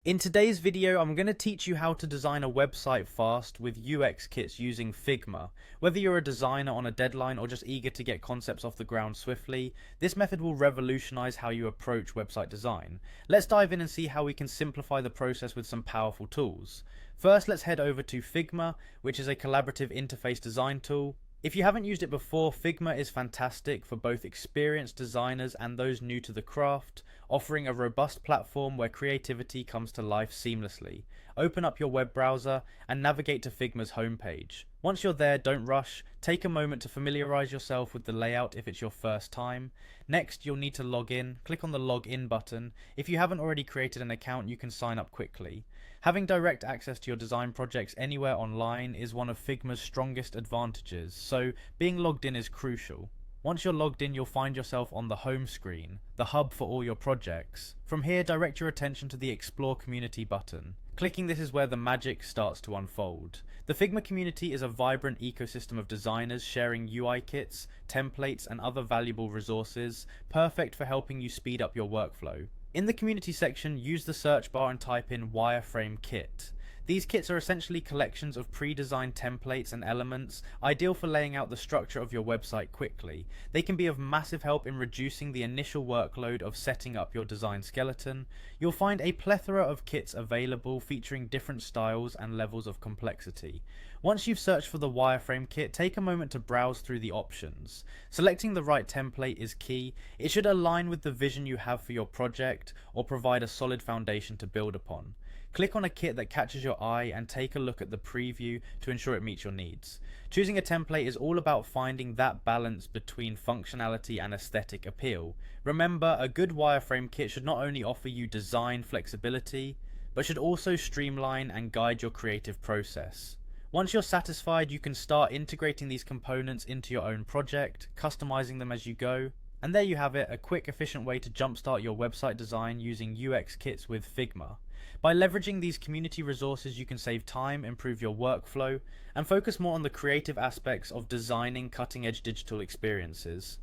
In today's video, I'm going to teach you how to design a website fast with UX kits using Figma. Whether you're a designer on a deadline or just eager to get concepts off the ground swiftly, this method will revolutionize how you approach website design. Let's dive in and see how we can simplify the process with some powerful tools. First, let's head over to Figma, which is a collaborative interface design tool. If you haven't used it before, Figma is fantastic for both experienced designers and those new to the craft, offering a robust platform where creativity comes to life seamlessly. Open up your web browser and navigate to Figma's homepage. Once you're there, don't rush. Take a moment to familiarize yourself with the layout if it's your first time. Next, you'll need to log in. Click on the login button. If you haven't already created an account, you can sign up quickly. Having direct access to your design projects anywhere online is one of Figma's strongest advantages, so being logged in is crucial. Once you're logged in, you'll find yourself on the home screen, the hub for all your projects. From here, direct your attention to the Explore Community button. Clicking this is where the magic starts to unfold. The Figma community is a vibrant ecosystem of designers sharing UI kits, templates, and other valuable resources, perfect for helping you speed up your workflow. In the community section, use the search bar and type in wireframe kit. These kits are essentially collections of pre-designed templates and elements, ideal for laying out the structure of your website quickly. They can be of massive help in reducing the initial workload of setting up your design skeleton. You'll find a plethora of kits available featuring different styles and levels of complexity. Once you've searched for the wireframe kit, take a moment to browse through the options. Selecting the right template is key. It should align with the vision you have for your project or provide a solid foundation to build upon. Click on a kit that catches your eye and take a look at the preview to ensure it meets your needs. Choosing a template is all about finding that balance between functionality and aesthetic appeal. Remember, a good wireframe kit should not only offer you design flexibility, but should also streamline and guide your creative process. Once you're satisfied, you can start integrating these components into your own project, customizing them as you go. And there you have it, a quick, efficient way to jumpstart your website design using UX kits with Figma. By leveraging these community resources, you can save time, improve your workflow, and focus more on the creative aspects of designing cutting-edge digital experiences.